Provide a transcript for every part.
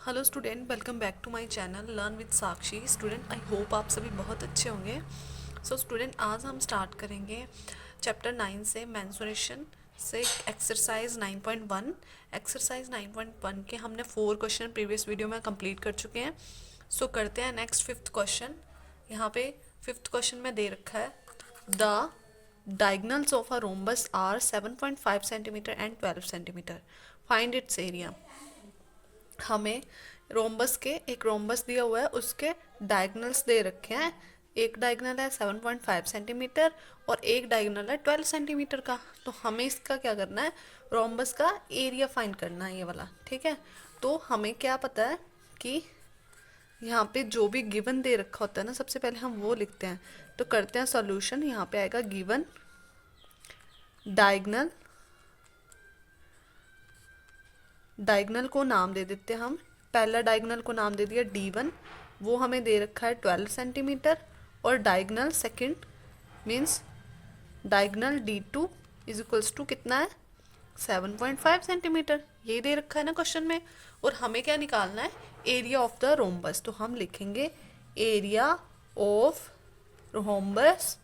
Hello student, welcome back to my channel learn with Sakshi. Student, I hope आप सभी बहुत अच्छे होंगे। सो स्टूडेंट, आज हम स्टार्ट करेंगे चैप्टर 9 से मेंसुरेशन से एक्सरसाइज 9.1। एक्सरसाइज 9.1 के हमने 4 क्वेश्चन प्रीवियस वीडियो में कंप्लीट कर चुके हैं। सो करते हैं नेक्स्ट 5th क्वेश्चन। यहाँ पे 5th क्वेश्चन में दे रखा है the diagonals of a rhombus are 7.5 centimeter and 12 centimeter. Find its area. हमें रोम्बस के एक रोम्बस दिया हुआ है, उसके डायगनल्स दे रखे हैं। एक डायगनल है 7.5 सेंटीमीटर और एक डायगनल है 12 सेंटीमीटर का। तो हमें इसका क्या करना है, रोम्बस का एरिया फाइंड करना है, ये वाला। ठीक है, तो हमें क्या पता है कि यहाँ पे जो भी गिवन दे रखा होता है ना, सबसे पहले हम वो लिखते हैं। तो करते हैं सॉल्यूशन। यहाँ पे आएगा गिवन डायगनल, डायगनल को नाम दे देते हैं हम। पहला डायगनल को नाम दे दिया D1, वो हमें दे रखा है 12 सेंटीमीटर। और diagonal second means diagonal D2 is equals to कितना है, 7.5 सेंटीमीटर। ये दे रखा है ना क्वेश्चन में। और हमें क्या निकालना है, एरिया ऑफ द रोम्बस। तो हम लिखेंगे area of rhombus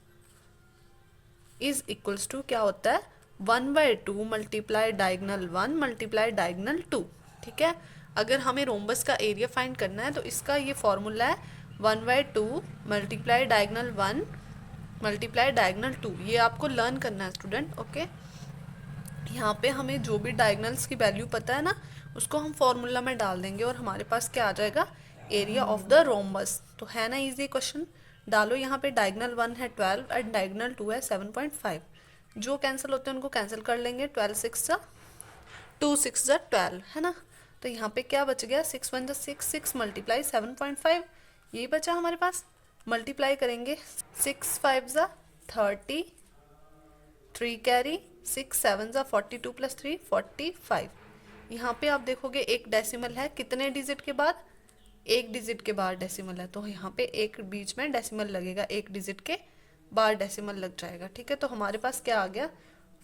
is equals to क्या होता है, 1/2 मल्टीप्लाई डायगनल 1 मल्टीप्लाई डायगनल 2। ठीक है, अगर हमें रोम्बस का एरिया फाइंड करना है तो इसका ये फॉर्मूला है 1/2 मल्टीप्लाई डायगनल 1 मल्टीप्लाई डायगनल 2। ये आपको लर्न करना है स्टूडेंट। ओके, यहाँ पे हमें जो भी डायगनल्स की वैल्यू पता है ना, उसको हम फॉर्मूला में डाल देंगे और हमारे पास क्या आ जाएगा, एरिया ऑफ द रोम्बस। तो है ना इजी क्वेश्चन। डालो यहाँ पे डायगनल 1 है 12 एंड डायगनल 2 है 7.5। जो कैंसिल होते हैं उनको कैंसिल कर लेंगे। 12 6 जा 2 6 जा 12, है ना। तो यहाँ पे क्या बच गया, 6 1 जा 6, 6 मल्टीप्लाई 7.5, यही बचा हमारे पास। मल्टीप्लाई करेंगे 6 5 जा 30, 3 कैरी 6 7 जा 42 प्लस 3 45। यहाँ पे आप देखोगे एक डेसिमल है, कितने डिजिट के बाद, एक डिजिट के बाद डेसिमल है। तो यहाँ पे एक बीच में डेसिमल लगेगा, एक डिजिट के बाद डेसिमल लग जाएगा। ठीक है, तो हमारे पास क्या आ गया,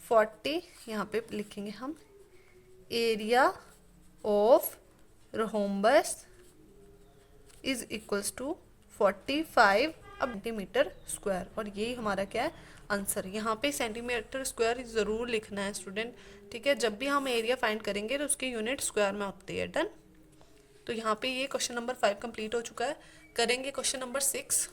40। यहाँ पे लिखेंगे हम area of rhombus is equals to 45 centimetre square. और यही हमारा क्या है, आंसर। यहाँ पे सेंटीमीटर स्क्वायर ज़रूर लिखना है स्टूडेंट। ठीक है, जब भी हम एरिया फाइंड करेंगे तो उसकी यूनिट स्क्वायर में होती है। डन। तो यहाँ पे ये क्वेश्चन नंबर 5 कंप्लीट हो चुका है। करेंगे क्वेश्चन नंबर 6।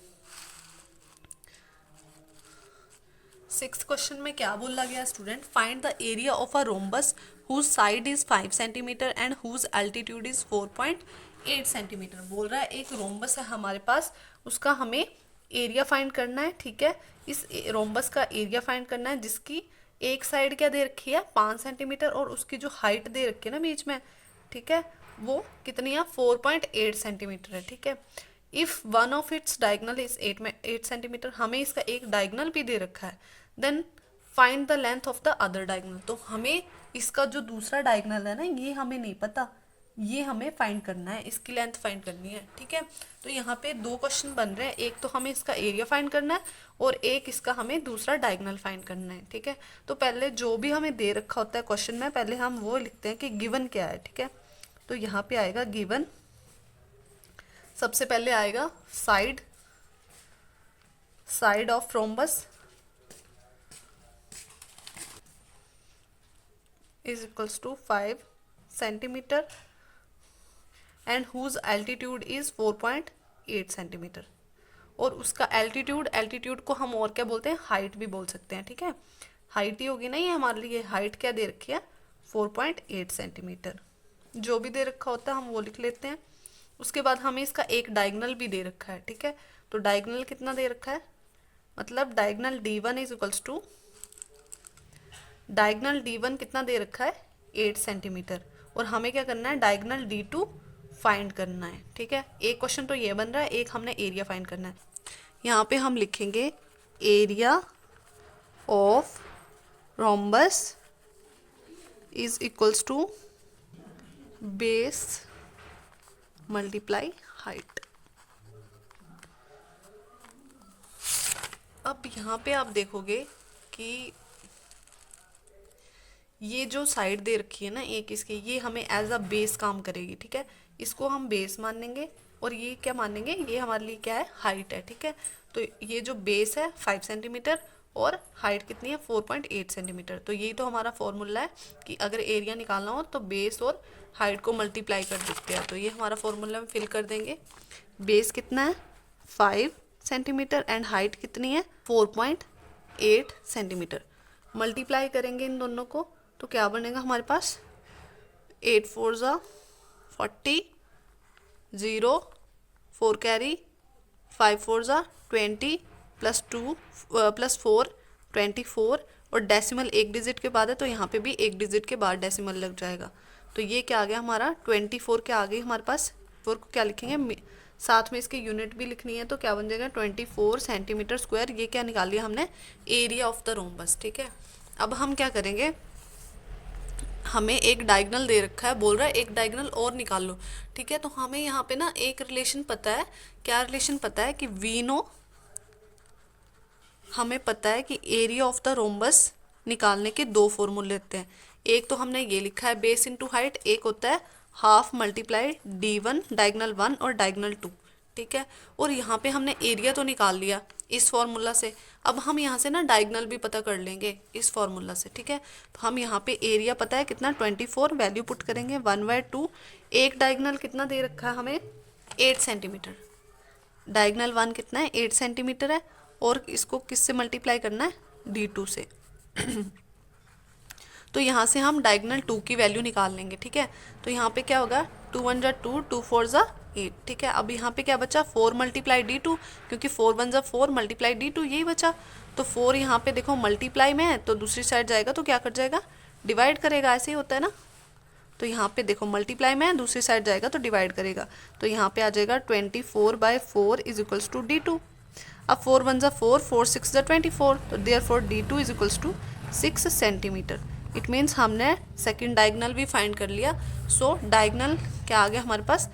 6th क्वेश्चन में क्या बोला गया student, find the area of a rhombus whose side is 5 centimetre and whose altitude is 4.8 centimetre. बोल रहा है एक रोम्बस है हमारे पास, उसका हमें एरिया फाइंड करना है। ठीक है, इस रोम्बस का एरिया फाइंड करना है जिसकी एक साइड क्या दे रखी है, 5 सेंटीमीटर, और उसकी जो हाइट दे रखी है ना बीच में, ठीक है, वो कितनी है, 4.8 सेंटीमीटर है। ठीक है, if one of its diagonal is 8 centimetre, हमें इसका एक डायगनल भी दे रखा है। Then find the length of the other diagonal. तो हमें इसका जो दूसरा डायगनल है ना, ये हमें नहीं पता, ये हमें फाइंड करना है, इसकी लेंथ फाइंड करनी है। ठीक है, तो यहाँ पे 2 क्वेश्चन बन रहे हैं, एक तो हमें इसका एरिया फाइंड करना है और एक इसका हमें दूसरा डायगनल फाइंड करना है। ठीक है, तो पहले जो भी हमें दे रखा होता है क्वेश्चन में, पहले हम वो लिखते हैं कि गिवन क्या है। ठीक है, तो यहाँ पे आएगा गिवन, सबसे पहले आएगा side, side of rhombus is equals to 5 centimetre and whose altitude is 4.8 centimetre. और उसका एल्टीट्यूड, एल्टीट्यूड को हम और क्या बोलते हैं, हाइट भी बोल सकते हैं। ठीक है, हाइट ही होगी ना ये हमारे लिए। हाइट क्या दे रखी है, 4.8 सेंटीमीटर। जो भी दे रखा होता है हम वो लिख लेते हैं। उसके बाद हमें इसका एक डायगनल भी दे रखा है। ठीक है, तो डायगनल कितना दे रखा है, मतलब diagonal D1 is equals to, diagonal D1 कितना दे रखा है, 8 सेंटीमीटर। और हमें क्या करना है, डायगनल D2 फाइंड करना है। ठीक है, एक क्वेश्चन तो ये बन रहा है, एक हमने एरिया फाइंड करना है। यहाँ पे हम लिखेंगे area of rhombus is equals to base multiply height. अब यहाँ पे आप देखोगे कि ये जो साइड दे रखी है ना एक इसकी, ये हमें एज अ बेस काम करेगी, ठीक है। इसको हम बेस मानेंगे और ये क्या मानेंगे, ये हमारे लिए क्या है, हाइट है, ठीक है। तो ये जो बेस है 5 सेंटीमीटर और हाइट कितनी है 4.8 सेंटीमीटर। तो यही तो हमारा फॉर्मूला है कि अगर एरिया निकालना हो तो बेस और हाइट को मल्टीप्लाई कर देते हैं। तो ये हमारा फॉर्मूला हम फिल कर देंगे। बेस कितना है 5 सेंटीमीटर एंड हाइट कितनी है 4.8 सेंटीमीटर। मल्टीप्लाई करेंगे इन दोनों को तो क्या बनेगा हमारे पास, 8 4 ज़ा 40, 0 4 कैरी, 5 4 ज़ा 20 प्लस 2 प्लस 4 24 और डेसिमल एक डिजिट के बाद है तो यहाँ पे भी एक डिजिट के बाद डेसिमल लग जाएगा। तो ये क्या आ गया हमारा 24 के आगे हमारे पास 4 को क्या लिखेंगे, साथ में इसके यूनिट भी लिखनी है तो क्या बन जाएगा 24 सेंटीमीटर स्क्वायर। ये क्या निकाल लिया हमने, एरिया ऑफ द रोम्बस, ठीक है। अब हम क्या करेंगे, हमें एक डायगोनल दे रखा है, बोल रहा है एक डायगोनल और निकाल लो, ठीक है। तो हमें यहाँ पे ना एक रिलेशन पता है, क्या रिलेशन पता है कि वी नो, हमें पता है कि एरिया ऑफ द रोम्बस निकालने के दो फॉर्मूले होते हैं। एक तो हमने ये लिखा है बेस इनटू हाइट, एक होता है हाफ मल्टीप्लाई D1 डायगोनल 1 और डायगोनल 2, ठीक है। और यहाँ पे हमने एरिया तो निकाल लिया इस फॉर्मूला से, अब हम यहाँ से ना डायगोनल भी पता कर लेंगे इस फॉर्मूला से, ठीक है। तो हम यहाँ पे एरिया पता है कितना 24, वैल्यू पुट करेंगे 1/2। एक डायगोनल कितना दे रखा है हमें 8 सेंटीमीटर, डायगोनल 1 कितना है 8 सेंटीमीटर है और इसको किससे मल्टीप्लाई करना है D2 से। तो यहाँ से हम डायगोनल 2 की वैल्यू निकाल लेंगे, ठीक है। तो यहाँ पे क्या होगा 2 1 ज़ा 2, 2 4 ज़ा 8, ठीक है। अब यहाँ पे क्या बचा 4 मल्टीप्लाई D2, क्योंकि 4 1 ज़ा 4 मल्टीप्लाई D2 यही बचा। तो 4 यहाँ पे देखो मल्टीप्लाई में है तो दूसरी साइड जाएगा तो क्या कर जाएगा, डिवाइड करेगा, ऐसे ही होता है ना। तो यहाँ पे देखो मल्टीप्लाई में है, दूसरी साइड जाएगा तो डिवाइड करेगा। तो यहाँ पे आ जाएगा 24/4 इज इक्वल्स टू D2। अब 4 1 ज़ा 4, 4 6 ज़ा 24, तो therefore D2 is equals to 6 centimetre. It means हमने सेकंड डायगोनल भी फाइंड कर लिया। सो डायगोनल क्या आ गया हमारे पास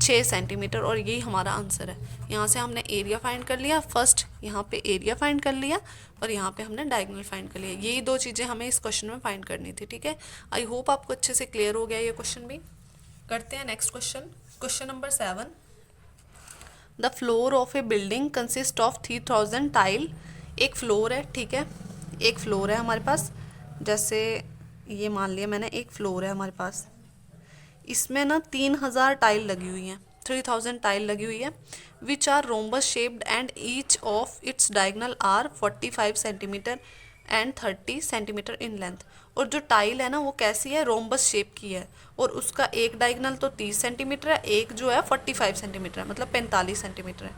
6 सेंटीमीटर और यही हमारा आंसर है। यहाँ से हमने एरिया फाइंड कर लिया, फर्स्ट यहाँ पे एरिया फाइंड कर लिया और यहाँ पे हमने डायगोनल फाइंड कर लिया। यही दो चीज़ें हमें इस क्वेश्चन में फाइंड करनी थी, ठीक है। आई होप आपको अच्छे से क्लियर हो गया ये क्वेश्चन भी। करते हैं next question, question number 7। The floor of A building consist of 3000 tile. एक फ्लोर है, ठीक है, एक फ्लोर है हमारे पास, जैसे ये मान लिया मैंने एक फ्लोर है हमारे पास, इसमें ना 3000 टाइल लगी हुई हैं, 3000 टाइल लगी हुई है, which are rhombus shaped and each of its diagonal are 45 centimetre and 30 centimetre in length. और जो टाइल है ना वो कैसी है, रोम्बस शेप की है और उसका एक डायगोनल तो 30 सेंटीमीटर है, एक जो है 45 सेंटीमीटर है, मतलब 45 सेंटीमीटर है,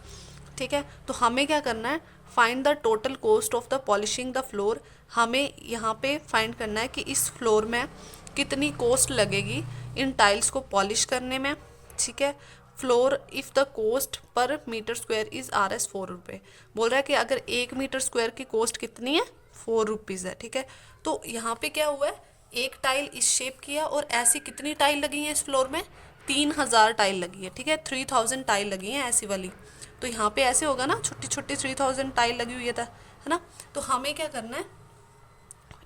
ठीक है। तो हमें क्या करना है, find the total cost of the polishing the floor. हमें यहाँ पे फाइंड करना है कि इस फ्लोर में कितनी कॉस्ट लगेगी इन टाइल्स को पॉलिश करने में, ठीक है। Floor if the cost per metre square is RS 4 रुपये। बोल रहा है कि अगर 1 मीटर स्क्वायर की कॉस्ट कितनी है 4 रुपीज़ है, ठीक है। तो यहाँ पे क्या हुआ है, एक टाइल इस शेप की है और ऐसी कितनी टाइल लगी है इस फ्लोर में 3000 टाइल लगी है, ठीक है, 3000 टाइल लगी है ऐसी वाली। तो यहाँ पे ऐसे होगा ना, छोटी छोटी 3000 टाइल लगी हुई है ना। तो हमें क्या करना है,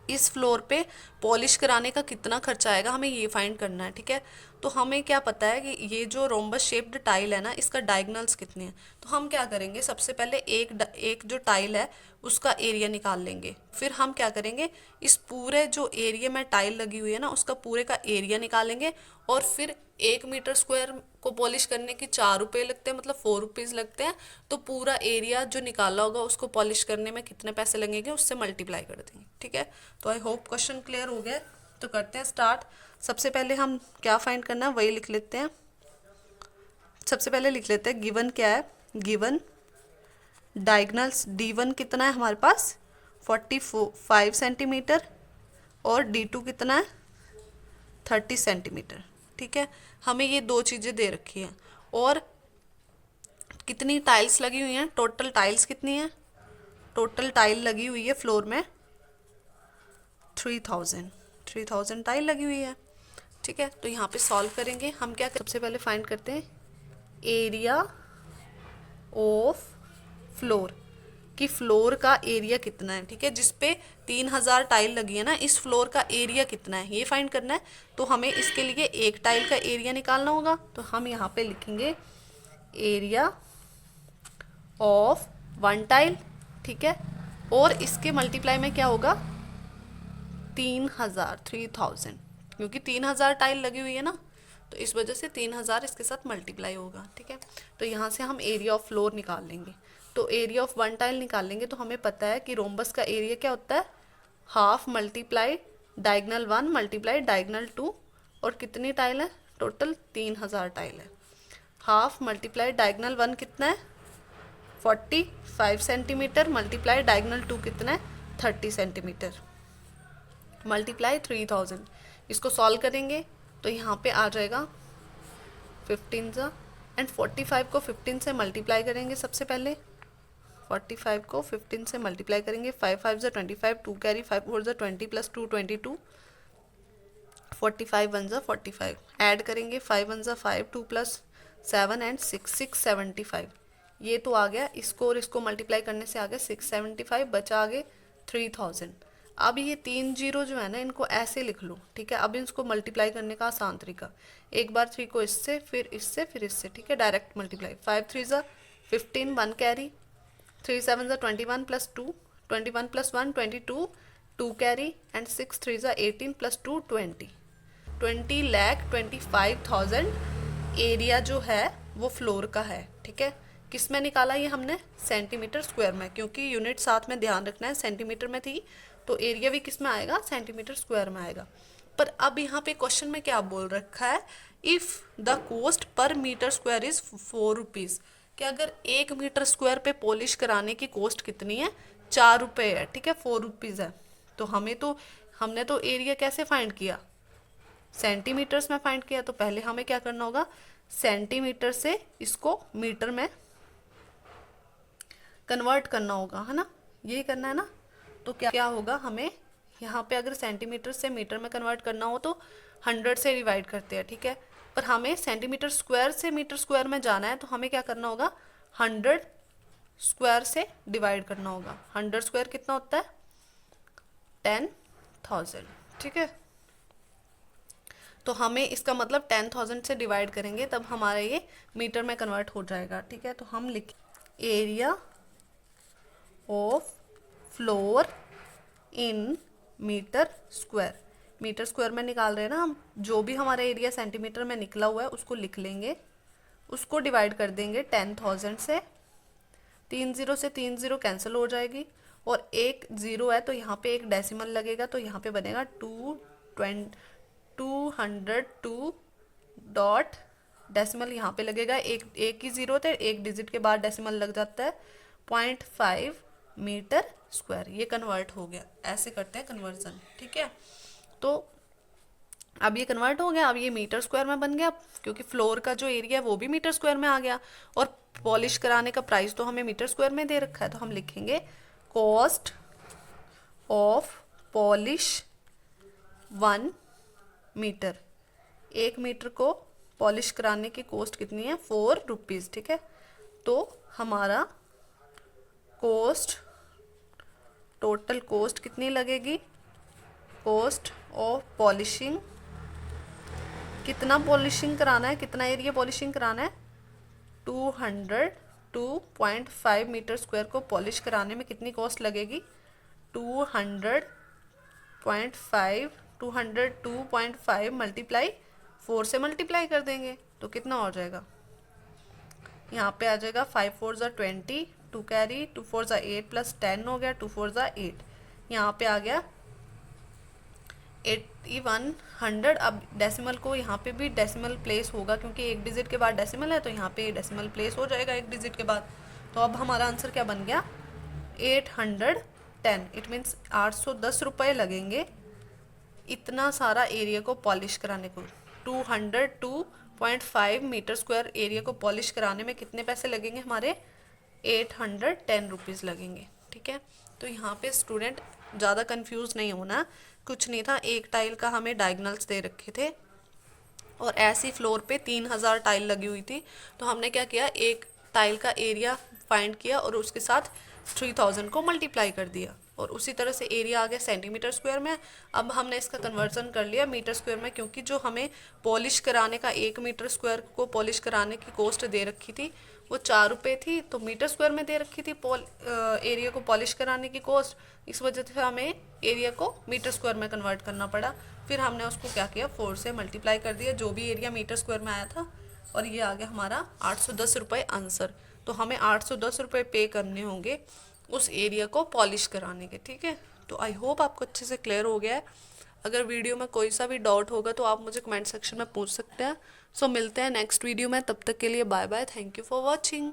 इस फ्लोर पे पॉलिश कराने का कितना खर्चा आएगा हमें ये फाइंड करना है, ठीक है। तो हमें क्या पता है कि ये जो रोम्बस शेप्ड टाइल है ना इसका डायगोनल्स कितने हैं। तो हम क्या करेंगे, सबसे पहले एक जो टाइल है उसका एरिया निकाल लेंगे, फिर हम क्या करेंगे इस पूरे जो एरिया में टाइल लगी हुई है ना उसका पूरे का एरिया निकालेंगे और फिर 1 मीटर स्क्वायर को पॉलिश करने की 4 रुपये लगते हैं, मतलब 4 रुपीज़ लगते हैं। तो पूरा एरिया जो निकाला होगा उसको पॉलिश करने में कितने पैसे लगेंगे उससे मल्टीप्लाई कर देंगे, ठीक है। तो आई होप क्वेश्चन क्लियर हो गया। तो करते हैं स्टार्ट। सबसे पहले हम क्या फाइंड करना है वही लिख लेते हैं। सबसे पहले लिख लेते हैं गिवन क्या है, गिवन डायगोनल्स D1 कितना है हमारे पास 45 सेंटीमीटर और D2 कितना है 30 सेंटीमीटर, ठीक है। हमें ये दो चीज़ें दे रखी हैं और कितनी टाइल्स लगी हुई हैं, टोटल टाइल्स कितनी है, टोटल टाइल लगी हुई है फ्लोर में 3000 टाइल लगी हुई है, ठीक है। तो यहाँ पे सॉल्व करेंगे हम क्या सबसे पहले फाइंड करते हैं एरिया ऑफ फ्लोर, कि फ्लोर का एरिया कितना है, ठीक है, जिस पे 3000 टाइल लगी है ना, इस फ्लोर का एरिया कितना है ये फाइंड करना है। तो हमें इसके लिए एक टाइल का एरिया निकालना होगा। तो हम यहाँ पे लिखेंगे एरिया ऑफ वन टाइल, ठीक है, और इसके मल्टीप्लाई में क्या होगा 3000 क्योंकि 3000 टाइल लगी हुई है ना, तो इस वजह से 3000 इसके साथ मल्टीप्लाई होगा, ठीक है। तो यहाँ से हम एरिया ऑफ फ्लोर निकाल लेंगे। तो एरिया ऑफ वन टाइल निकाल लेंगे तो हमें पता है कि रोम्बस का एरिया क्या होता है, half multiply diagonal 1 multiply diagonal 2, और कितनी टाइल है टोटल 3000 टाइल है। हाफ मल्टीप्लाई डायगनल 1 कितना है 45 सेंटीमीटर, मल्टीप्लाई डायगनल 2 कितना है 30 सेंटीमीटर, मल्टीप्लाई 3000। इसको सॉल्व करेंगे तो यहाँ पे आ जाएगा 15 एंड 45 को 15 से मल्टीप्लाई करेंगे। सबसे पहले 45 को 15 से मल्टीप्लाई करेंगे, 5 5 ज़ा 25, 2 कैरी, 5 4 ज़ा 20 प्लस 2 22, 45 1 ज़ा 45, ऐड करेंगे 5 1 ज़ा 5, 2 प्लस 7 एंड 6 675। ये तो आ गया, इसको और इसको मल्टीप्लाई करने से आ गया 675, बचा आगे 3000। अब ये 3 जीरो जो है ना इनको ऐसे लिख लो, ठीक है। अब इसको मल्टीप्लाई करने का आसान तरीका, एक बार 3 को इससे फिर इससे फिर इससे, ठीक है, डायरेक्ट मल्टीप्लाई। 5 3 ज़ा 15, 1 कैरी, 3 7 ज़ा 21 प्लस 2, 21 प्लस 1 22, 2 कैरी एंड 6 3 ज़ा 18 प्लस 2 20,25,000 एरिया जो है वो फ्लोर का है, ठीक है। किस में निकाला ये हमने, सेंटीमीटर स्क्वायर में, क्योंकि यूनिट साथ में ध्यान रखना है, सेंटीमीटर में थी तो एरिया भी किस में आएगा, सेंटीमीटर स्क्वायर में आएगा। पर अब यहाँ पे क्वेश्चन में क्या बोल रखा है, if the cost per metre square is 4 rupees, कि अगर 1 मीटर स्क्वायर पे पॉलिश कराने की कॉस्ट कितनी है 4 रुपये है, ठीक है, 4 रुपीज़ है। तो हमने तो एरिया कैसे फाइंड किया, सेंटीमीटर्स में फाइंड किया। तो पहले हमें क्या करना होगा, सेंटीमीटर से इसको मीटर में कन्वर्ट करना होगा, है ना, यही करना है ना। तो क्या होगा, हमें यहाँ पे अगर सेंटीमीटर से मीटर में कन्वर्ट करना हो तो 100 से डिवाइड करते हैं, ठीक है। पर हमें सेंटीमीटर स्क्वायर से मीटर स्क्वायर में जाना है तो हमें क्या करना होगा, 100 स्क्वायर से डिवाइड करना होगा। 100 स्क्वायर कितना होता है 10,000, ठीक है। तो हमें इसका मतलब 10,000 से डिवाइड करेंगे तब हमारा ये मीटर में कन्वर्ट हो जाएगा, ठीक है। तो हम लिख area of floor in metre square, metre square में निकाल रहे हैं ना हम, जो भी हमारा एरिया सेंटीमीटर में निकला हुआ है उसको लिख लेंगे, उसको डिवाइड कर देंगे 10,000 से। 3 जीरो से 3 जीरो कैंसिल हो जाएगी और एक जीरो है तो यहाँ पे एक डेसिमल लगेगा, तो यहाँ पे बनेगा 202 डॉट डेसिमल यहाँ पे लगेगा, एक ही जीरो थे, एक डिजिट के बाद डेसिमल लग जाता है, 0.5 मीटर स्क्वायर। ये कन्वर्ट हो गया, ऐसे करते हैं कन्वर्जन, ठीक है। तो अब ये कन्वर्ट हो गया, अब ये मीटर स्क्वायर में बन गया, क्योंकि फ्लोर का जो एरिया है वो भी मीटर स्क्वायर में आ गया, और पॉलिश कराने का प्राइस तो हमें मीटर स्क्वायर में दे रखा है। तो हम लिखेंगे cost of polish 1 metre, 1 metre को पॉलिश कराने की कॉस्ट कितनी है 4 रुपीज़, ठीक है। तो हमारा कॉस्ट, टोटल कॉस्ट कितनी लगेगी, कॉस्ट ऑफ पॉलिशिंग, कितना पॉलिशिंग कराना है, कितना एरिया पॉलिशिंग कराना है, 202.5 मीटर स्क्वायर को पॉलिश कराने में कितनी कॉस्ट लगेगी, 202.5 मल्टीप्लाई 4 से मल्टीप्लाई कर देंगे तो कितना हो जाएगा, यहाँ पे आ जाएगा 5 4 ज़ा 20, 2 कैरी, 2 4 ज़ा 8 प्लस 10 हो गया, 2 4 ज़ा 8, यहाँ पे आ गया 8100। अब डेसिमल को यहाँ पे भी डेसिमल प्लेस होगा, क्योंकि एक डिजिट के बाद डेसिमल है तो यहाँ पे डेसिमल प्लेस हो जाएगा एक डिजिट के बाद। तो अब हमारा आंसर क्या बन गया 810, इट मीन्स 810 रुपये लगेंगे इतना सारा एरिया को पॉलिश कराने को। 202.5 मीटर स्क्वायर एरिया को पॉलिश कराने में कितने पैसे लगेंगे हमारे, 810 रुपीज़ लगेंगे, ठीक है। तो यहाँ पे स्टूडेंट ज़्यादा कंफ्यूज नहीं होना, कुछ नहीं था, एक टाइल का हमें डायगनल्स दे रखे थे और ऐसी फ्लोर पे 3000 टाइल लगी हुई थी। तो हमने क्या किया, एक टाइल का एरिया फाइंड किया और उसके साथ 3000 को मल्टीप्लाई कर दिया, और उसी तरह से एरिया आ गया सेंटीमीटर स्क्वायर में। अब हमने इसका कन्वर्जन कर लिया मीटर स्क्वायर में, क्योंकि जो हमें पॉलिश कराने का 1 मीटर स्क्वायर को पॉलिश कराने की कॉस्ट दे रखी थी वो 4 रुपये थी, तो मीटर स्क्वायर में दे रखी थी एरिया को पॉलिश कराने की कॉस्ट, इस वजह से हमें एरिया को मीटर स्क्वायर में कन्वर्ट करना पड़ा। फिर हमने उसको क्या किया, 4 से मल्टीप्लाई कर दिया, जो भी एरिया मीटर स्क्वायर में आया था, और ये आ गया हमारा 810 रुपये आंसर। तो हमें 810 रुपये पे करने होंगे उस एरिया को पॉलिश कराने के, ठीक है। तो आई होप आपको अच्छे से क्लियर हो गया है। अगर वीडियो में कोई सा भी डाउट होगा तो आप मुझे कमेंट सेक्शन में पूछ सकते हैं। सो मिलते हैं नेक्स्ट वीडियो में, तब तक के लिए bye bye, thank you for watching.